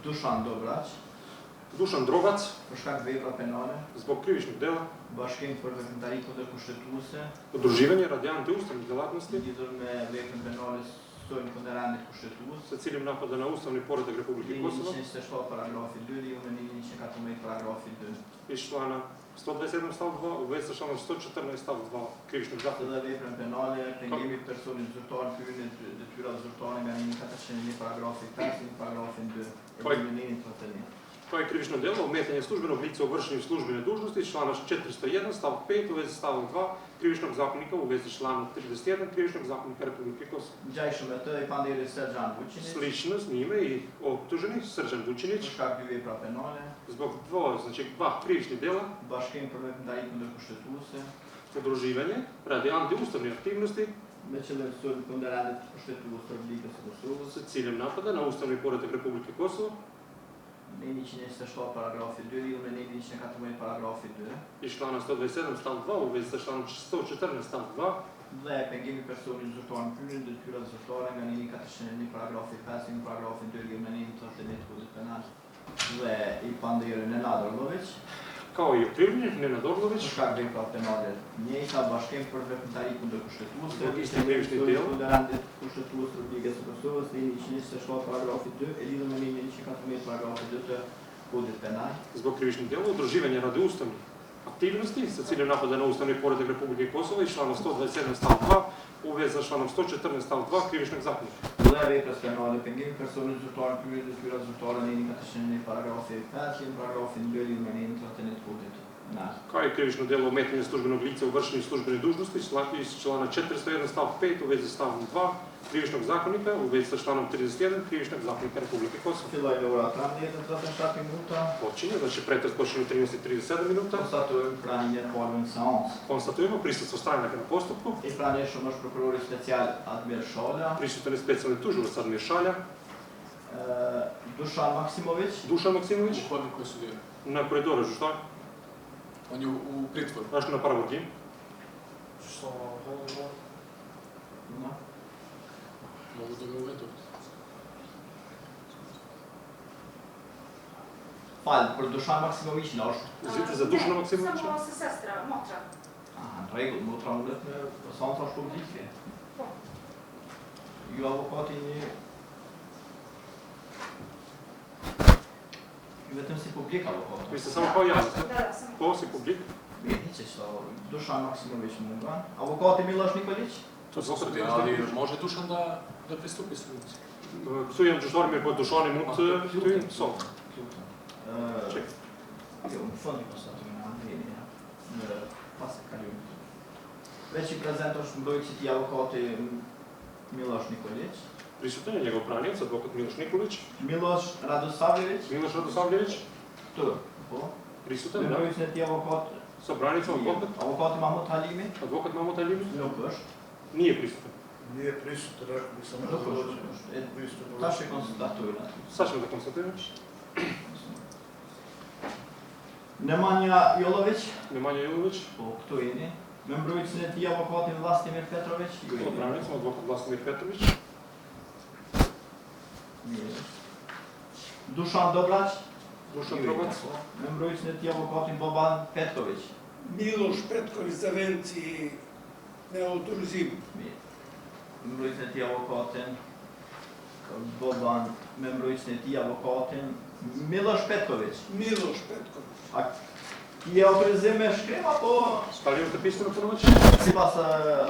Dušan Dobrać. Dušan Drovac, Për shkak vepra penale. zbog krivičnih dela. Bashkim për veprimtari kundërkushtetuese. Udruživanje radi antiustavnih djelatnosti. Lidhur me veprën penale stojnë kundër rendit kushtetues. Sa ciljem napada na ustavni poredak Republike Kosova. 127 paragrafi 2, lidhur me 114 paragrafi 2. Iz člana 127 stav 2 u vezi sa članom 114 stav 2 krivičnog zakonika. Dhe veprën penale, pengimi personit zyrtar në hyrjen e detyrat zyrtare nga 1401 paragrafi 5 në paragrafin 2 e ligjit të thellit. Kao i krivično djelo, ometanje službenog lica u vršenju službene dužnosti, člana 401 stav 5 u vezi s stavom 2 krivičnog zakonika u vezi s članom 31 krivičnog zakonika Republike Kosova. Ngjajshëm me të i panderi Srdjan Vučinić. Slično s njime i optuženi Srdjan Vučinić Për shkak dy vepra penale. Zbog dva krivičnih djela. Bashkim për veprimtari kundërkushtetuese. Udruživanje radi antiustavne aktivnosti. Me qëllim sulm kundër rendit kushtetues të Republikës së Kosovës. S ciljem napada na ustavni poredak Republike Kosova. Në 127 paragrafi 2, lidhur me 114 paragrafi 2. Iz člana 127 stav 2 u vezi sa članom 114 stav 2. Dhe pengimi personit zyrtar në hyrjen e detyrat zyrtare nga 1401 paragrafi 5 në paragrafin 2 lidhur me 131 kodit penal. Dhe i panderi Nenad Orlović. Kao i okrivljeni Nenad Orlović. Për shkak vepra penale njëjta, bashkim për veprimtari kundërkushtetuese. Ishte krivičnih djela. Kundër rendit kushtetues të Republikës së Kosovës, në 127 paragrafi 2 e lidhur me 114 paragrafi 2 të kodit penal. Zbog krivičnih djela, udruživanje radi ustavnih aktivnosti, sa ciljem napada na ustavni poredak Republike Kosova iz člana 127 stav 2 u vezi sa članom 114 stav 2 krivičnog zakonika. Dhe veprës penale, pengimi personit zyrtar në hyrjen e detyrat zyrtare në 114 paragrafi 5 në paragrafin 2 lidhur me 131 kodit penal. Kao i krivično djelo ometanje službenog lica u vršenju službene dužnosti iz člana 401 stav 5 u vezi s stavom 2 krivičnog zakonika u vezi sa članom 31 krivičnog zakonika Republike Kosova. Filloj me ora 13:37 minuta. Počinje, znači pretres počinje u 13:37 minuta. Konstatojmë pranjen e parë në seancë. Konstatujemo prisustvo stranaka na postupku. I pranishëm është prokurori special Admir Shala. Prisutan je specijalni tužilac Admir Shala. Dušan Maksimović. Dušan Maksimović. U hodnik koji su djeli. Na koridoru žuštar. On je u pritvoru. Znaš na Paravodin. Što? No. Mogu da ga uvedu. Falë, për Dušan Maksimović në është. Zite za Dušana Maksimovića. Samo se sestra, motra. Aha, në rregull, motra mundet me seanca publike. Po. Ju avokati një... Ju vetëm si publik avokati. Vi ste samo kao javnost. Da, samo. Ko si publik? Mirë, hiç është Dušan Maksimović mungan. Avokati Miloš Nikolić. To se osvrti, ali može Dušan da pristupi sudici? Kësujem gjyqtarë mirë, po Dušani mund të hyjë sot. Çek. Jo, në fund i konstatujmë në Andrini, në pas e kalumë. Već i prezent është mbrojtësit i avokati Miloš Nikolić. Prisutan je njegov branilac, advokat Miloš Nikolić. Miloš Radosavljević. Miloš Radosavljević. Këtu, po. Prisutan, da. Mbrojtësin e ti avokat. Sa branicom advokat. Avokati Mahmut Halimi. Advokat Mahmut Halimi. Nuk është. Nije prisutan. Nije prisutan, rekao bi sam Nuk është. Tash e konsultatojnë aty. Sad ćemo da konstatiramo. Nemanja Jolović. Nemanja Jolović. Po, këtu jeni. Me mbrojtësin e ti avokati Vlastimir Petrović. Ju Po jeni. branicom advokat Vlastimir Petrović. Mirë. Dušan Dobrać. Dušan Drovac. Me mbrojtësin e ti avokatin Boban Petković. Miloš Petković za venci neautorizim. Mirë. Me mbrojtësin e ti avokatin Boban, me mbrojtësin e ti avokatin Miloš Petković. Miloš Petković. A ti e autorizim me shkrim apo Stavljamo të pismeno punomoć? sipas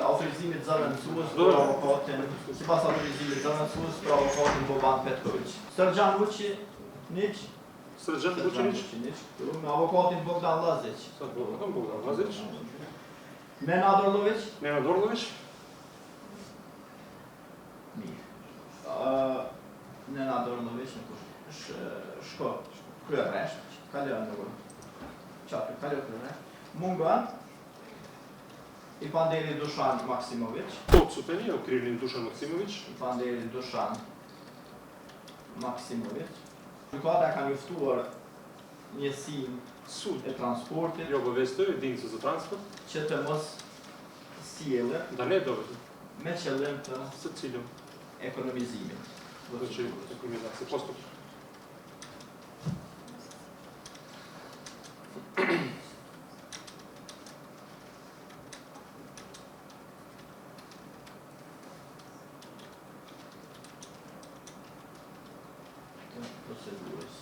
autorizimit zëvendësues për avokatin, sipas autorizimit zëvendësues për avokatin Boban Petković. Srdjan Vučinić. Srdjan Vučinić. Me avokatin Bogdan Lazić. Sa advokatom Bogdan Lazić. Nenad Orlović. Nenad Orlović. Mirë. Nenad Orlović në kush. Shko. Kryer resht. Kalon në qatë, kalon kryer resht. Mungan. I panderi Dušan Maksimović. Odsuten je okrivljeni Dušan Maksimović. I panderi Dušan Maksimović. Gjykata ka njoftuar njësinë Sud e transportit i obavestoj jedinicën za transport që të mos sjellë da ne dovede me qëllim të sa ciljem ekonomizimit. znači ekonomizacije postupka. procedurës.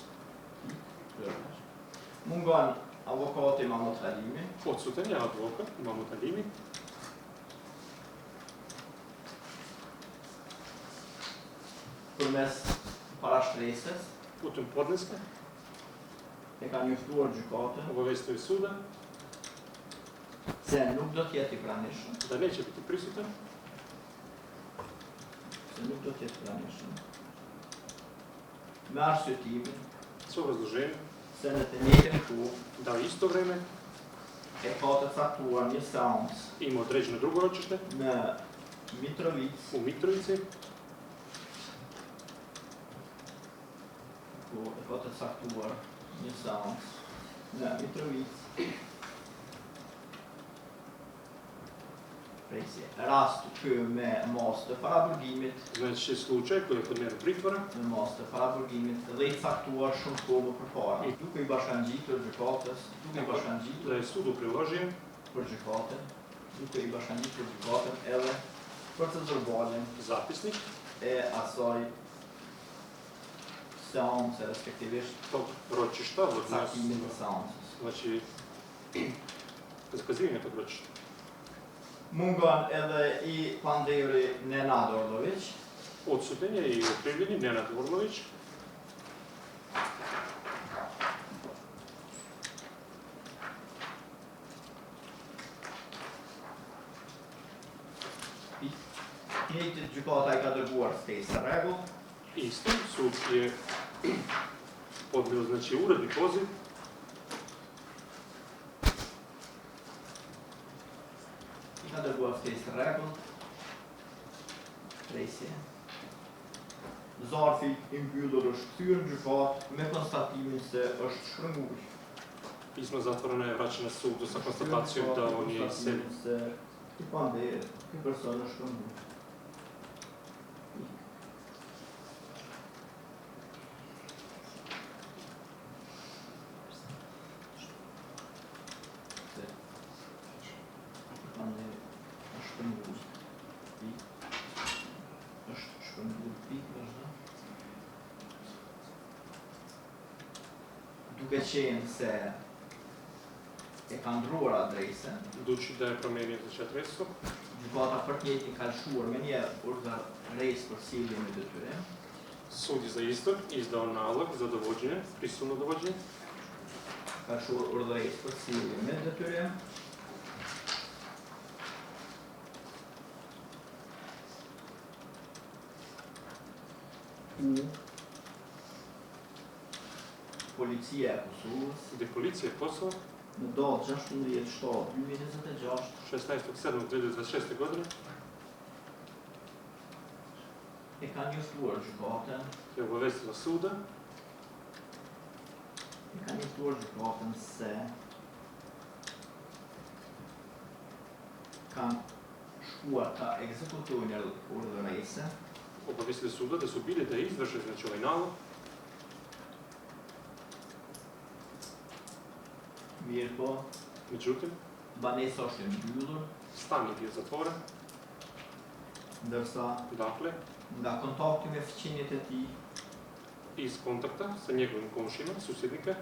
Kryeresht. Mungon avokati Mahmut Halimi. Odsuten je advokat Mahmut Halimi. Përmes parashtresës Putem podneska, e ka njoftuar gjykatën obavestio suda se nuk do të jetë i pranishëm, da neće biti prisutan, me arsyetimin s obrazloženjem se në të njëjtën kohë da u isto vreme e ka të caktuar një seancë ima određeno drugo ročište në Mitrovic, u Mitrovici, ku e ka të caktuar një seancë në Mitrovic. Presi, rast ky me mas të paraburgimit, znači slučaj koji je podnesen pritvora me mas të paraburgimit dhe i caktuar shumë kohë më përpara. Duke i bashkangjitur gjykatës, duke i bashkangjitur da je sudu priložio për gjykatën, duke i bashkangjitur gjykatën edhe për të zërbaljen zapisnik e asaj seance, respektivisht tog ročišta, cakimin të seancës. znači zakazivanje tog ročišta. Mungon edhe i pandejuri Nenad Orlović, Odsuten je i okrivljeni Nenad Orlović, njëjtë gjykata i ka dërguar stesë rregull, isti sud je podnio znači uredni poziv i ka dërguar stesë rregull, presje. Zarfi i mbyllur është kthyer në gjykatë me konstatimin se është shkërnguar. pismo zatvoreno je vraćeno sudu sa konstatacijom da on je iseljen. Se i pandej, ky person është shkërnguar. Duke qenë se e ka ndruar adresën, Budući da je promijenio znači adresu, gjykata për të njëjtin ka lëshuar me një urdhëresë për sjellje me detyrim, sud je za istok izdao nalog za dovođenje, prisilno dovođenje, ka lëshuar urdhëresë për sjellje me detyrim, Policia e Kosovës gdje policija Kosova në datë 16/7/2026 16.7.2026. godine e ka njoftuar gjykatën, je obavestila suda se kanë shkuar ta ekzekutojnë urdhëresën, obavestili suda da su bili da izvrše znači ovaj nalog, mirë po, međutim, banesa është e mbyllur, stan je bio zatvoren, ndërsa dakle, nga kontakti me fëqinjet e tij iz kontakta sa njegovim komšima, susjednika,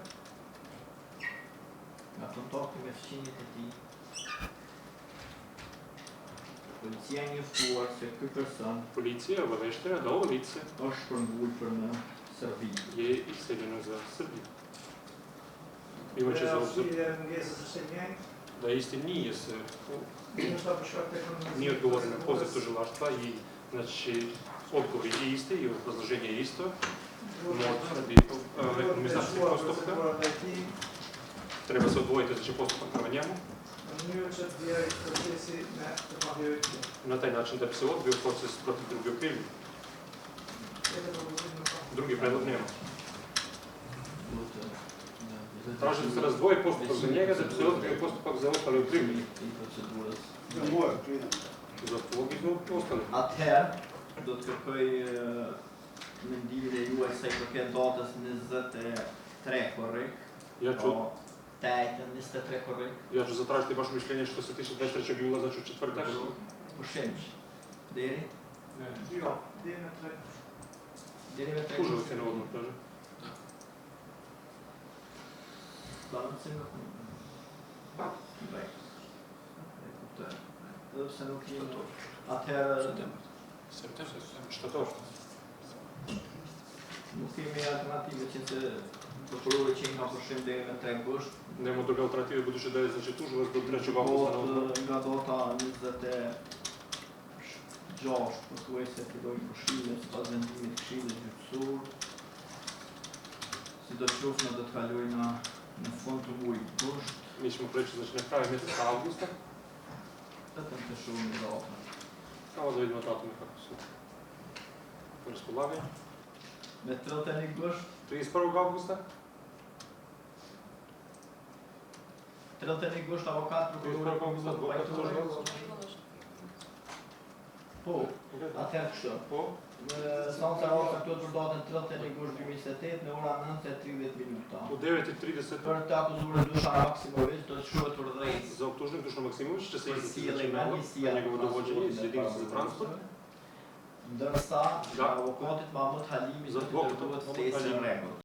policia e njoftuar se ky person policija je obaveštena da ovo lice është shpërngulur në Serbi. je iseljeno za Srbiju. Imajući za obzir da isti nije odgovoren na poziv tužilaštva i znači odgovor je isti i obrazloženje je isto. Radi ekonomizacije postupka treba se odvojiti znači postupak prema njemu. Na taj način da bi se odbio proces protiv druge okrivljenih. Drugi predlog nema. Traži da se razdvoji postupak za njega, da bi se odbio postupak za ostale okrivljene. Za ovog i za ostale. Atëherë, do të kërkoj mendimin e juaj sa i përket datës 23 korrik, tajtën 23 korrik. Ja ću zatražiti vaše mišljenje što se tiče 23. jula, znači u četvrtak. Pushimsh. Deri? Jo, deri në 3. Deri me 3. Kuževac je na odmah, kaže. Planët si nuk Bek. E kuptoj. Edhe pse nuk jemi atëherë Shtator. nuk kemi alternative që se prokurori që nga përshim deri në 3 gusht. Нема друга альтернатива, будучи да значи тужувач до 3 августа. Nga data 26 pothuajse fillojnë pushime sipas vendimit të Këshillit Gjyqësor. Sidoqoftë do të kalojnë në fund të muajit gusht, Ние ще му пречи значи на края месец августа. vetëm të shumë në data. Само да видим датата како се разполага. Me 31 gusht, 31 августа. 31 gusht avokat prokurori августа po pajtohet. Po, atëherë kështu. Po, Stanca Rosa këtu për datën 31 gusht 2028 në ora 9:30 minuta. по 9:30 Për të akuzuar Dušan Maksimović do të shkruhet urdhërim за обтужник Dušan Maksimović će se për izdati sjellje nga njësia na njegovo dovođenje iz jedinice za transport. Ndërsa Da. avokatit Mahmut Halimi Za do të advokatin dërgohet Mahmut ftesë në Halimi. rregull.